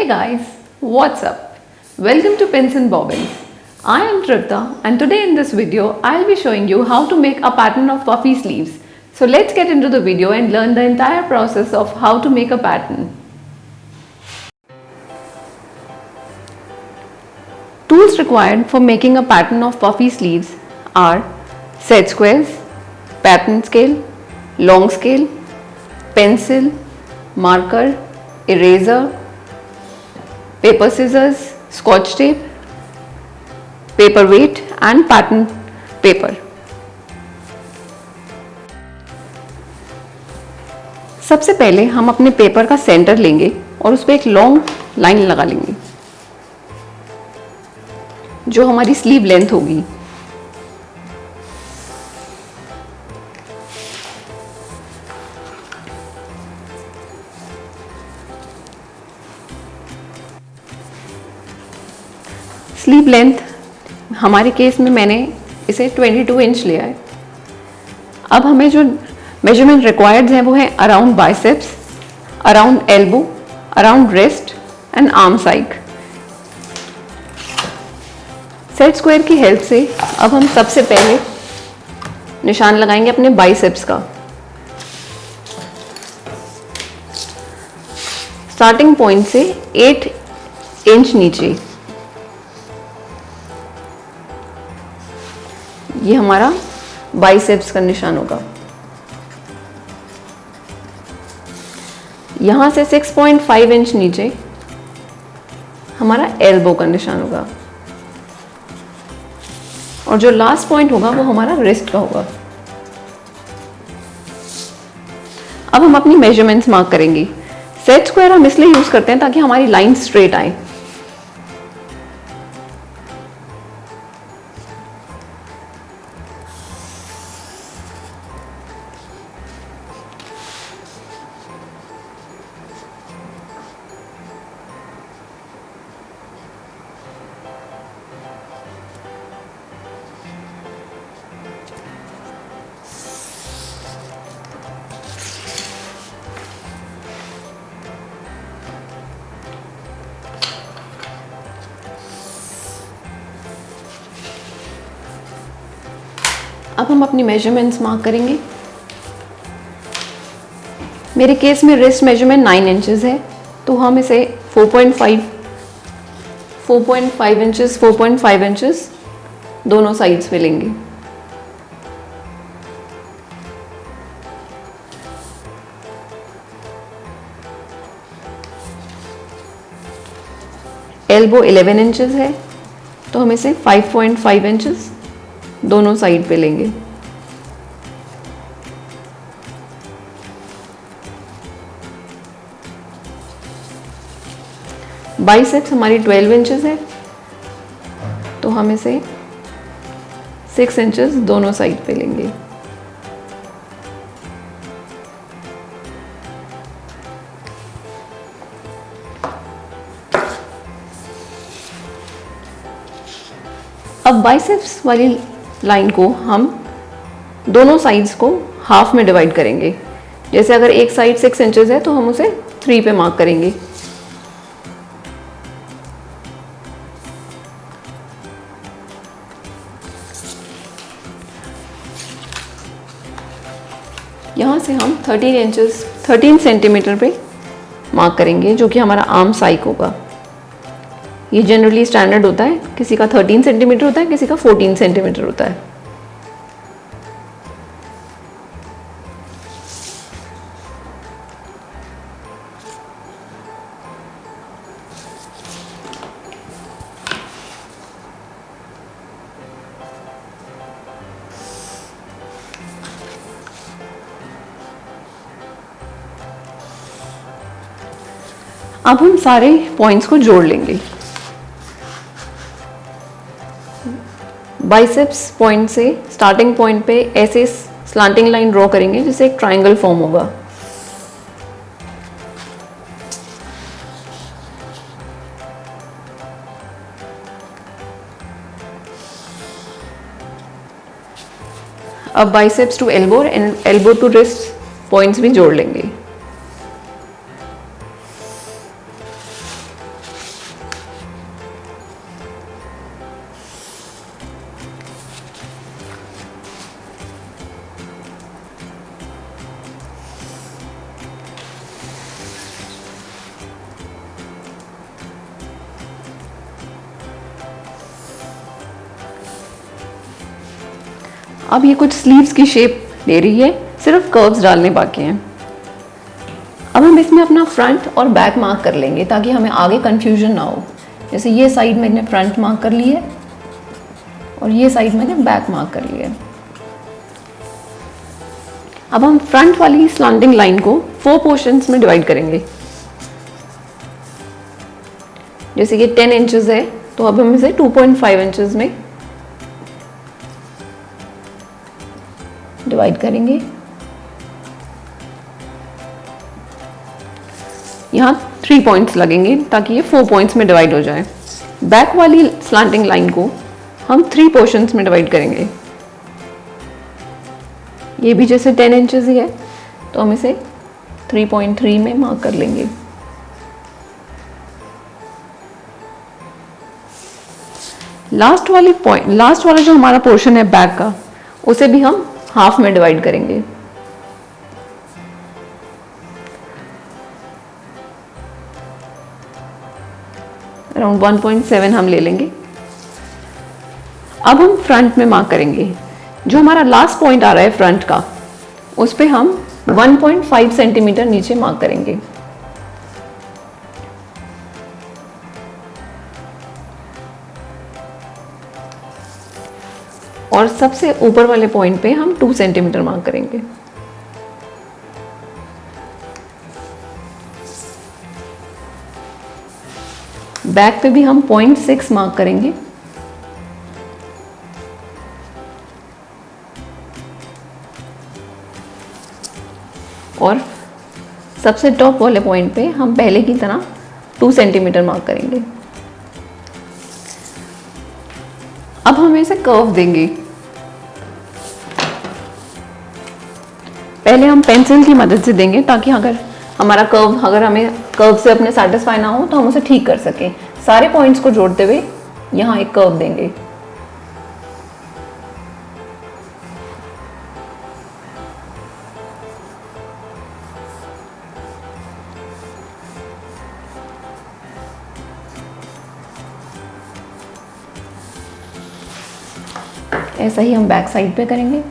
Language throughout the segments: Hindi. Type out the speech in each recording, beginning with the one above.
Hey guys, what's up? Welcome to Pins and Bobbins. I am Tripta and today in this video I'll be showing you how to make a pattern of puffy sleeves. So let's get into the video and learn the entire process of how to make a pattern. Tools required for making a pattern of puffy sleeves are set squares, pattern scale, long scale, pencil, marker, eraser, paper scissors, scotch tape, paper weight and pattern paper. सबसे पहले हम अपने पेपर का सेंटर लेंगे और उस पर एक लॉन्ग लाइन लगा लेंगे जो हमारी स्लीव लेंथ होगी। स्लीव लेंथ हमारे केस में मैंने इसे 22 इंच लिया है। अब हमें जो मेजरमेंट रिक्वायर्ड हैं वो है around biceps, around elbow, around wrist and arm side. Set square की हेल्प से अब हम सबसे पहले निशान लगाएंगे अपने बाइसेप्स का। स्टार्टिंग पॉइंट से 8 इंच नीचे ये हमारा बाइसेप्स का निशान होगा। यहां से 6.5 इंच नीचे हमारा एल्बो का निशान होगा और जो लास्ट पॉइंट होगा वो हमारा रिस्ट का होगा। अब हम अपनी मेजरमेंट्स मार्क करेंगे। सेट स्क्वायर हम इसलिए यूज करते हैं ताकि हमारी लाइन स्ट्रेट आए। अब हम अपनी मेजरमेंट्स मार्क करेंगे। मेरे केस में रिस्ट मेजरमेंट 9 इंचेस है तो हम इसे 4.5 इंचेस दोनों साइड्स पे लेंगे। एल्बो 11 इंचेस है तो हम इसे 5.5 इंचेस दोनों साइड पे लेंगे। बाइसेप्स हमारी 12 इंचेस है तो हम इसे 6 इंचेस दोनों साइड पे लेंगे। अब बाइसेप्स वाली लाइन को हम दोनों साइड्स को हाफ में डिवाइड करेंगे। जैसे अगर एक साइड 6 इंचेस है तो हम उसे 3 पे मार्क करेंगे। यहाँ से हम 13 सेंटीमीटर पे मार्क करेंगे जो कि हमारा आर्म साइड होगा। ये जनरली स्टैंडर्ड होता है, किसी का 13 सेंटीमीटर होता है, किसी का 14 सेंटीमीटर होता है। अब हम सारे पॉइंट्स को जोड़ लेंगे। बाइसेप्स पॉइंट से स्टार्टिंग पॉइंट पे ऐसे स्लांटिंग लाइन ड्रॉ करेंगे जिससे एक ट्रायंगल फॉर्म होगा। अब biceps to elbow and elbow to wrist points भी जोड़ लेंगे। अब ये कुछ स्लीव्स की शेप ले रही है, सिर्फ कर्व्स डालने बाकी हैं। अब हम इसमें अपना फ्रंट और बैक मार्क कर लेंगे ताकि हमें आगे कंफ्यूजन ना हो। जैसे ये साइड मैंने फ्रंट मार्क कर ली है और ये साइड मैंने बैक मार्क कर लिया है। अब हम फ्रंट वाली स्लैंडिंग लाइन को 4 पोर्शंस में डिवाइड करेंगे। जैसे ये 10 इंचेस है तो अब हम इसे 2.5 इंचेस में डिवाइड करेंगे। यहाँ 3 पॉइंट्स लगेंगे ताकि ये 4 पॉइंट्स में डिवाइड हो जाए। बैक वाली स्लैंटिंग लाइन को हम 3 पोर्शंस में डिवाइड करेंगे। ये भी जैसे 10 इंचेस ही है तो हम इसे 3.3 में मार्क कर लेंगे। लास्ट वाला जो हमारा पोर्शन है बैक का, उसे भी हम हाफ में डिवाइड करेंगे। अराउंड 1.7 हम ले लेंगे। अब हम फ्रंट में मार्क करेंगे। जो हमारा लास्ट पॉइंट आ रहा है फ्रंट का, उस पे हम 1.5 सेंटीमीटर नीचे मार्क करेंगे। और सबसे ऊपर वाले पॉइंट पे हम 2 सेंटीमीटर मार्क करेंगे। बैक पे भी हम 0.6 मार्क करेंगे। और सबसे टॉप वाले पॉइंट पे हम पहले की तरह 2 सेंटीमीटर मार्क करेंगे। अब हम इसे कर्व देंगे। पहले हम पेंसिल की मदद से देंगे ताकि अगर हमें कर्व से अपने सेटिस्फाई ना हो तो हम उसे ठीक कर सकें। सारे पॉइंट्स को जोड़ते हुए यहाँ एक कर्व देंगे। ऐसा ही हम बैक साइड पे करेंगे।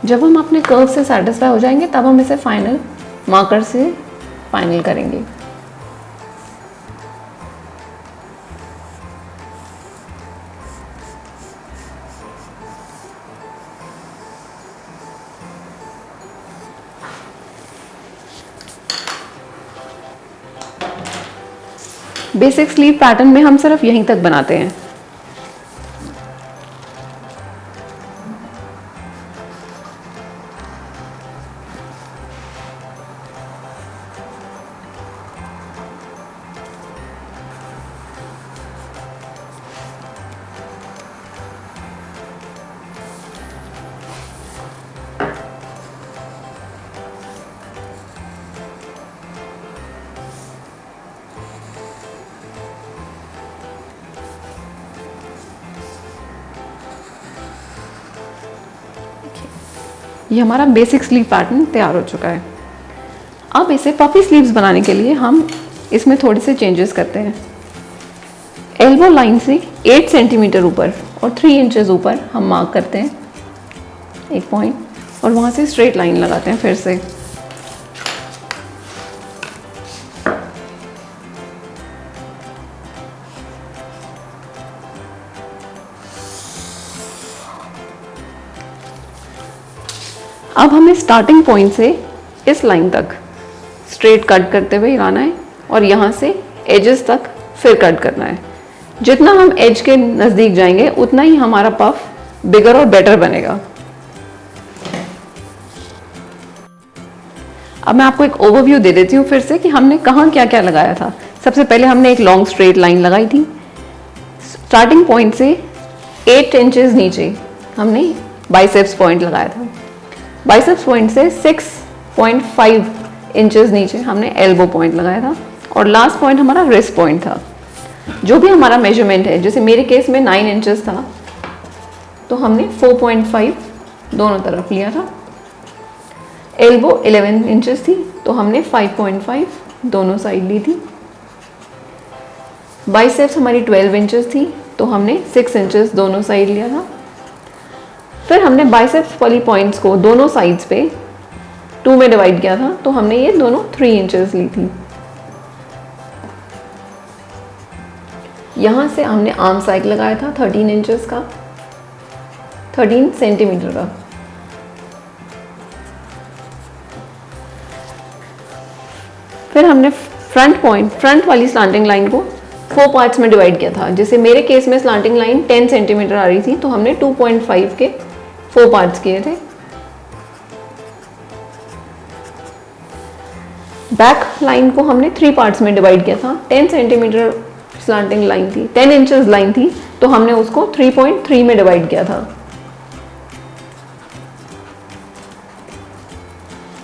जब हम अपने कर्व से सेटिस्फाई हो जाएंगे तब हम इसे फाइनल मार्कर से फाइनल करेंगे। बेसिक स्लीव पैटर्न में हम सिर्फ यहीं तक बनाते हैं। ये हमारा बेसिक स्लीव पैटर्न तैयार हो चुका है। अब इसे पफी स्लीव्स बनाने के लिए हम इसमें थोड़े से चेंजेस करते हैं। एल्बो लाइन से 8 सेंटीमीटर ऊपर और 3 इंचेस ऊपर हम मार्क करते हैं एक पॉइंट और वहाँ से स्ट्रेट लाइन लगाते हैं फिर से। अब हमें स्टार्टिंग पॉइंट से इस लाइन तक स्ट्रेट कट करते हुए लाना है और यहाँ से एजेस तक फिर कट करना है। जितना हम एज के नज़दीक जाएंगे उतना ही हमारा पफ बिगर और बेटर बनेगा। अब मैं आपको एक ओवरव्यू दे देती हूँ फिर से कि हमने कहाँ क्या क्या लगाया था। सबसे पहले हमने एक लॉन्ग स्ट्रेट लाइन लगाई थी। स्टार्टिंग पॉइंट से 8 इंचेस नीचे हमने बाइसेप्स पॉइंट लगाया था। बाइसेप्स पॉइंट से 6.5 इंचेस नीचे हमने एल्बो पॉइंट लगाया था और लास्ट पॉइंट हमारा रिस्ट पॉइंट था। जो भी हमारा मेजरमेंट है, जैसे मेरे केस में 9 इंचेस था तो हमने 4.5 दोनों तरफ लिया था एल्बो 11 इंचेस थी तो हमने 5.5 दोनों साइड ली थी। बाइसेप्स हमारी 12 इंचेस थी तो हमने 6 इंचेस दोनों साइड लिया था। फिर हमने बाइसेप्स वाली पॉइंट्स को दोनों साइड्स पे 2 में डिवाइड किया था तो हमने ये दोनों 3 इंचेस ली थी। यहाँ से हमने आर्म साइड लगाया था 13 इंचेस का, 13 सेंटीमीटर का। फिर हमने फ्रंट वाली स्लांटिंग लाइन को 4 पार्ट्स में डिवाइड किया था। जैसे मेरे केस में स्लांटिंग लाइन 10 सेंटीमीटर आ रही थी तो हमने 2.5 के 4 पार्ट्स किए थे। बैक लाइन को हमने 3 पार्ट्स में डिवाइड किया था। 10 सेंटीमीटर स्लांटिंग लाइन थी, 10 इंचेस लाइन थी तो हमने उसको 3.3 में डिवाइड किया था।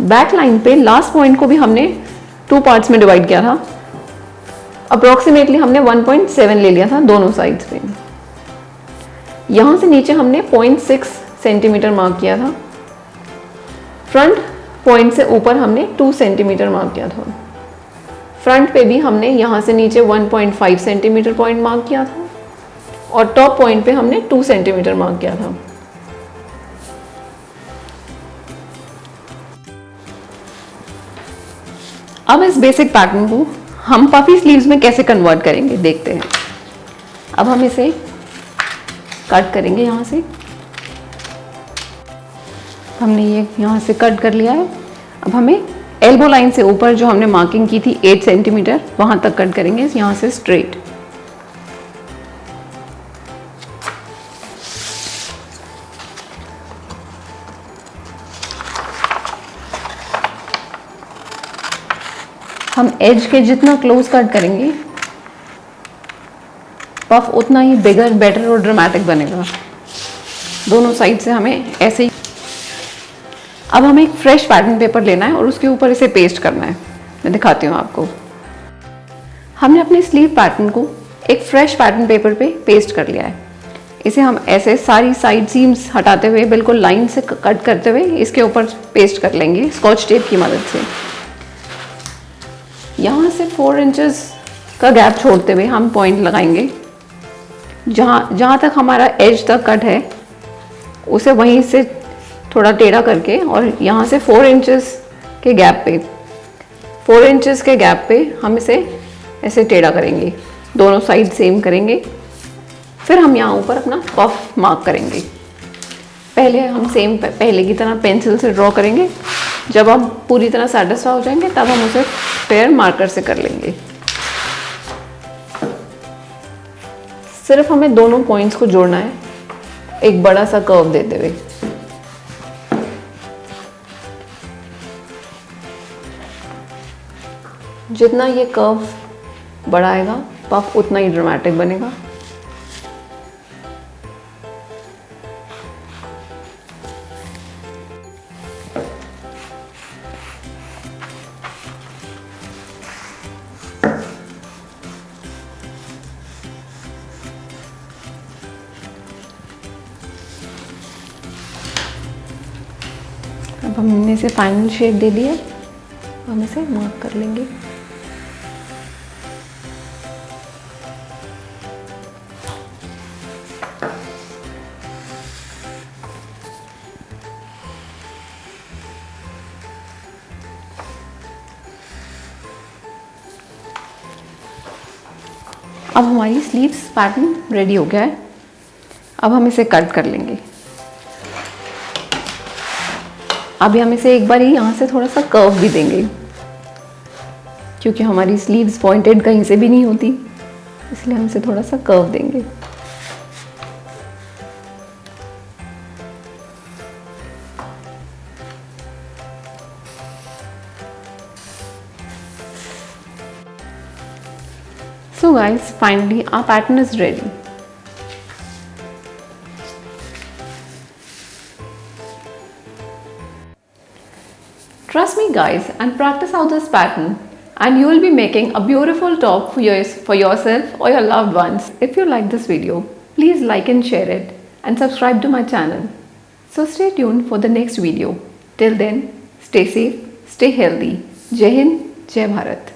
बैक लाइन पे लास्ट पॉइंट को भी हमने 2 पार्ट्स में डिवाइड किया था। अप्रोक्सीमेटली हमने 1.7 ले लिया था दोनों साइड्स पे। यहाँ से नीचे हमने 0.6 सेंटीमीटर मार्क किया था। फ्रंट पॉइंट से ऊपर हमने 2 सेंटीमीटर मार्क किया था। फ्रंट पे भी हमने यहाँ से नीचे 1.5 सेंटीमीटर पॉइंट मार्क किया था और टॉप पॉइंट पे हमने 2 सेंटीमीटर मार्क किया था। अब इस बेसिक पैटर्न को हम पफी स्लीव्स में कैसे कन्वर्ट करेंगे देखते हैं। अब हम इसे कट करेंगे। यहाँ से हमने ये यहाँ से कट कर लिया है। अब हमें एल्बो लाइन से ऊपर जो हमने मार्किंग की थी 8 सेंटीमीटर वहाँ तक कट करेंगे, यहाँ से स्ट्रेट। हम एज के जितना क्लोज कट करेंगे पफ उतना ही बिगर, बेटर और ड्रामेटिक बनेगा। दोनों साइड से हमें ऐसे ही। अब हमें एक फ्रेश पैटर्न पेपर लेना है और उसके ऊपर इसे पेस्ट करना है। मैं दिखाती हूँ आपको। हमने अपने स्लीव पैटर्न को एक फ्रेश पैटर्न पेपर पे पेस्ट कर लिया है। इसे हम ऐसे सारी साइड सीम्स हटाते हुए बिल्कुल लाइन से कट करते हुए इसके ऊपर पेस्ट कर लेंगे स्कॉच टेप की मदद से। यहाँ से 4 इंचेस का गैप छोड़ते हुए हम पॉइंट लगाएंगे। जहाँ तक हमारा एज तक कट है उसे वहीं से थोड़ा टेढ़ा करके और यहाँ से 4 इंचेस के गैप पे हम इसे ऐसे टेढ़ा करेंगे। दोनों साइड सेम करेंगे। फिर हम यहाँ ऊपर अपना पफ मार्क करेंगे। पहले हम सेम पहले की तरह पेंसिल से ड्रॉ करेंगे। जब हम पूरी तरह सेटिस्फाई हो जाएंगे तब हम उसे फेयर मार्कर से कर लेंगे। सिर्फ हमें दोनों पॉइंट्स को जोड़ना है एक बड़ा सा कर्व देते हुए। जितना ये कर्व बढ़ाएगा पफ उतना ही ड्रामेटिक बनेगा। अब हमने इसे फाइनल शेप दे दिया। हम इसे मार्क कर लेंगे। अब हमारी स्लीव्स पैटर्न रेडी हो गया है। अब हम इसे कट कर लेंगे। अभी हम इसे एक बार ही यहाँ से थोड़ा सा कर्व भी देंगे क्योंकि हमारी स्लीव्स पॉइंटेड कहीं से भी नहीं होती, इसलिए हम इसे थोड़ा सा कर्व देंगे। So guys, finally our pattern is ready. Trust me guys and practice out this pattern and you will be making a beautiful top for yourself or your loved ones. If you like this video, please like and share it and subscribe to my channel. So stay tuned for the next video. Till then, stay safe, stay healthy. जय हिंद, जय भारत।